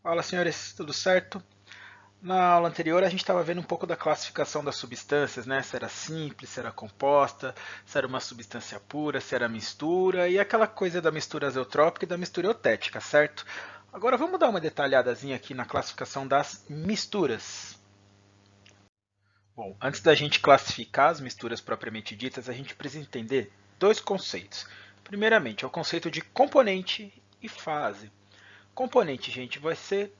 Fala, senhores, tudo certo? Na aula anterior a gente estava vendo um pouco da classificação das substâncias, né? Se era simples, se era composta, se era uma substância pura, se era mistura e aquela coisa da mistura azeotrópica e da mistura eutética, certo? Agora vamos dar uma detalhadazinha aqui na classificação das misturas. Bom, antes da gente classificar as misturas propriamente ditas, a gente precisa entender dois conceitos. Primeiramente, é o conceito de componente e fase. Componente, gente, vão ser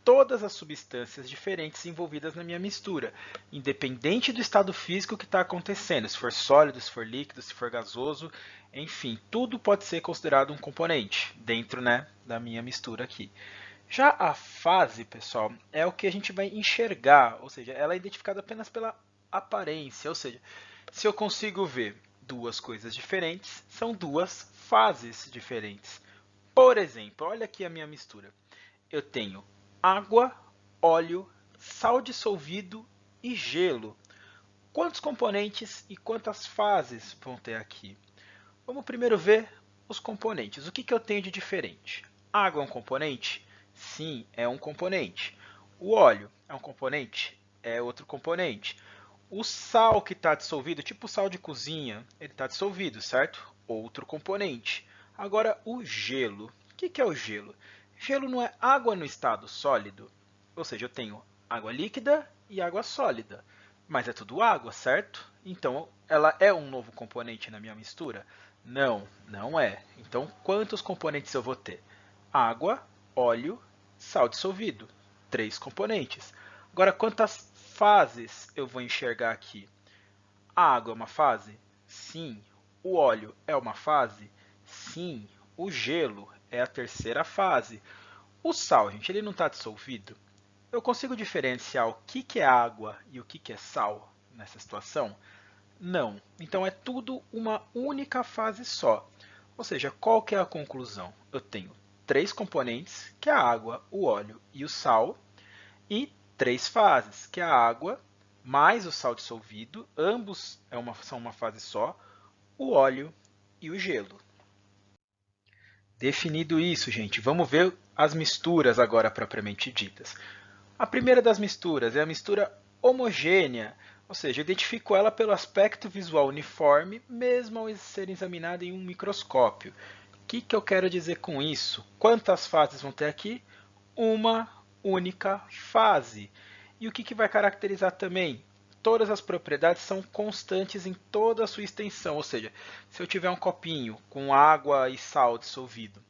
todas as substâncias diferentes envolvidas na minha mistura, independente do estado físico que está acontecendo, se for sólido, se for líquido, se for gasoso, enfim, tudo pode ser considerado um componente dentro, né, da minha mistura aqui. Já a fase, pessoal, é o que a gente vai enxergar, ou seja, ela é identificada apenas pela aparência, ou seja, se eu consigo ver duas coisas diferentes, são duas fases diferentes. Por exemplo, olha aqui a minha mistura. Eu tenho água, óleo, sal dissolvido e gelo. Quantos componentes e quantas fases vão ter aqui? Vamos primeiro ver os componentes. O que eu tenho de diferente? Água é um componente? Sim, é um componente. O óleo é um componente? É outro componente. O sal que está dissolvido, tipo sal de cozinha, ele está dissolvido, certo? Outro componente. Agora, o gelo. O que é o gelo? Gelo não é água no estado sólido. Ou seja, eu tenho água líquida e água sólida. Mas é tudo água, certo? Então, ela é um novo componente na minha mistura? Não, não é. Então, quantos componentes eu vou ter? Água, óleo, sal dissolvido. Três componentes. Agora, quantas fases eu vou enxergar aqui? A água é uma fase? Sim. O óleo é uma fase? Sim. O gelo é a terceira fase. O sal, gente, ele não está dissolvido? Eu consigo diferenciar o que é água e o que é sal nessa situação? Não. Então é tudo uma única fase só. Ou seja, qual que é a conclusão? Eu tenho três componentes, que é a água, o óleo e o sal, e três fases, que é a água mais o sal dissolvido, ambos são uma fase só, o óleo e o gelo. Definido isso, gente, vamos ver as misturas agora propriamente ditas. A primeira das misturas é a mistura homogênea, ou seja, eu identifico ela pelo aspecto visual uniforme, mesmo ao ser examinada em um microscópio. O que eu quero dizer com isso? Quantas fases vão ter aqui? Uma única fase. E o que vai caracterizar também? Todas as propriedades são constantes em toda a sua extensão, ou seja, se eu tiver um copinho com água e sal dissolvido,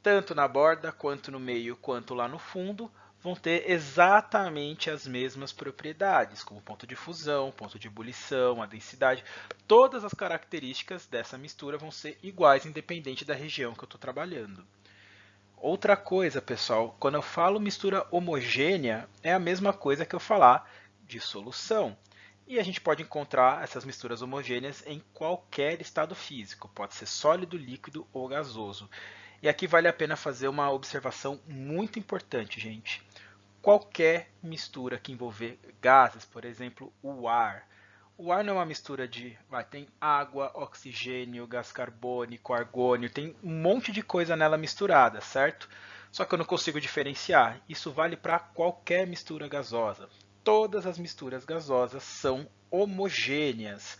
tanto na borda, quanto no meio, quanto lá no fundo, vão ter exatamente as mesmas propriedades, como ponto de fusão, ponto de ebulição, a densidade. Todas as características dessa mistura vão ser iguais, independente da região que eu estou trabalhando. Outra coisa, pessoal, quando eu falo mistura homogênea, é a mesma coisa que eu falar de solução. E a gente pode encontrar essas misturas homogêneas em qualquer estado físico, pode ser sólido, líquido ou gasoso. E aqui vale a pena fazer uma observação muito importante, gente. Qualquer mistura que envolver gases, por exemplo, o ar. O ar não é uma mistura de. Tem água, oxigênio, gás carbônico, argônio, tem um monte de coisa nela misturada, certo? Só que eu não consigo diferenciar. Isso vale para qualquer mistura gasosa. Todas as misturas gasosas são homogêneas.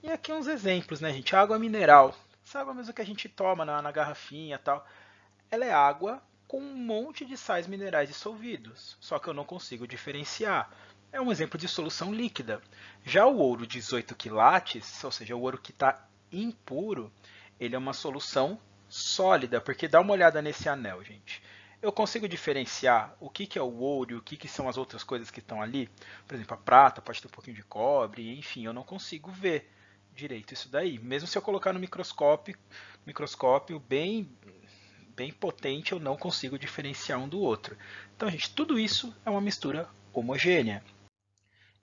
E aqui uns exemplos, né, gente? Água mineral. Essa água mesmo que a gente toma na garrafinha e tal. Ela é água com um monte de sais minerais dissolvidos, só que eu não consigo diferenciar. É um exemplo de solução líquida. Já o ouro 18 quilates, ou seja, o ouro que está impuro, ele é uma solução sólida, porque dá uma olhada nesse anel, gente. Eu consigo diferenciar o que é o ouro e o que são as outras coisas que estão ali. Por exemplo, a prata pode ter um pouquinho de cobre, enfim, eu não consigo ver direito isso daí. Mesmo se eu colocar no microscópio bem potente, eu não consigo diferenciar um do outro. Então, gente, tudo isso é uma mistura homogênea.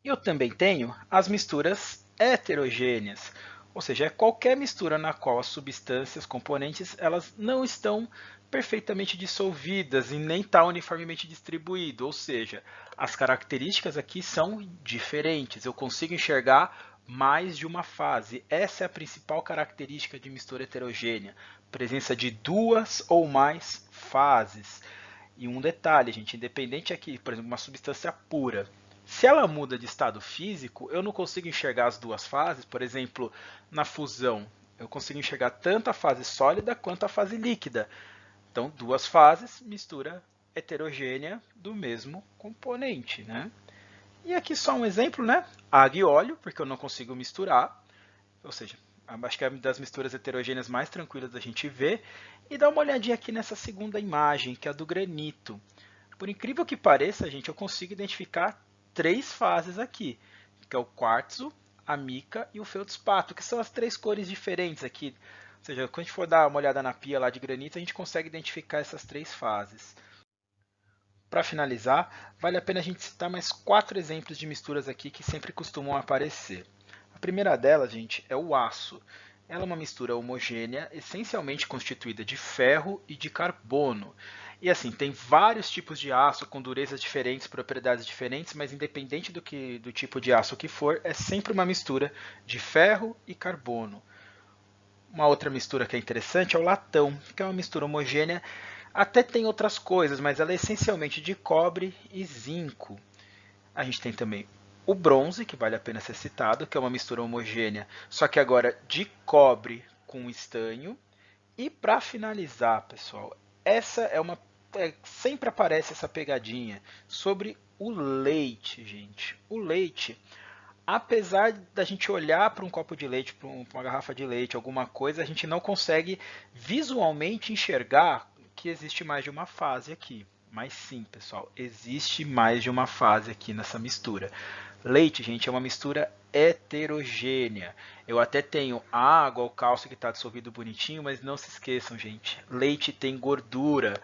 Eu também tenho as misturas heterogêneas, ou seja, é qualquer mistura na qual as substâncias, componentes, elas não estão perfeitamente dissolvidas e nem está uniformemente distribuído, ou seja, as características aqui são diferentes. Eu consigo enxergar mais de uma fase. Essa é a principal característica de mistura heterogênea, presença de duas ou mais fases. E um detalhe, gente, independente aqui, por exemplo, uma substância pura, se ela muda de estado físico, eu não consigo enxergar as duas fases. Por exemplo, na fusão, eu consigo enxergar tanto a fase sólida quanto a fase líquida. Então, duas fases, mistura heterogênea do mesmo componente, né? E aqui só um exemplo, né? Água e óleo, porque eu não consigo misturar, ou seja, acho que é uma das misturas heterogêneas mais tranquilas da gente ver. E dá uma olhadinha aqui nessa segunda imagem, que é a do granito. Por incrível que pareça, gente, eu consigo identificar três fases aqui, que é o quartzo, a mica e o feldspato, que são as três cores diferentes aqui. Ou seja, quando a gente for dar uma olhada na pia lá de granito, a gente consegue identificar essas três fases. Para finalizar, vale a pena a gente citar mais 4 exemplos de misturas aqui que sempre costumam aparecer. A primeira delas, gente, é o aço. Ela é uma mistura homogênea, essencialmente constituída de ferro e de carbono. E assim, tem vários tipos de aço com durezas diferentes, propriedades diferentes, mas independente do tipo de aço que for, é sempre uma mistura de ferro e carbono. Uma outra mistura que é interessante é o latão, que é uma mistura homogênea. Até tem outras coisas, mas ela é essencialmente de cobre e zinco. A gente tem também o bronze, que vale a pena ser citado, que é uma mistura homogênea, só que agora de cobre com estanho. E para finalizar, pessoal, essa é uma sempre aparece essa pegadinha sobre o leite, gente. O leite, apesar da gente olhar para um copo de leite, para uma garrafa de leite, alguma coisa, a gente não consegue visualmente enxergar que existe mais de uma fase aqui. Mas sim, pessoal, existe mais de uma fase aqui nessa mistura. Leite, gente, é uma mistura heterogênea. Eu até tenho água, o cálcio que está dissolvido bonitinho, mas não se esqueçam, gente, leite tem gordura.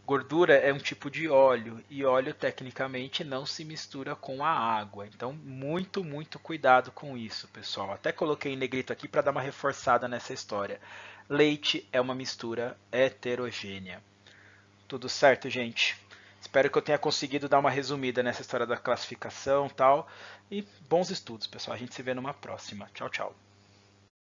Gordura é um tipo de óleo e óleo tecnicamente não se mistura com a água. Então, muito cuidado com isso, pessoal. Até coloquei em negrito aqui para dar uma reforçada nessa história. Leite é uma mistura heterogênea. Tudo certo, gente? Espero que eu tenha conseguido dar uma resumida nessa história da classificação e tal. E bons estudos, pessoal. A gente se vê numa próxima. Tchau, tchau.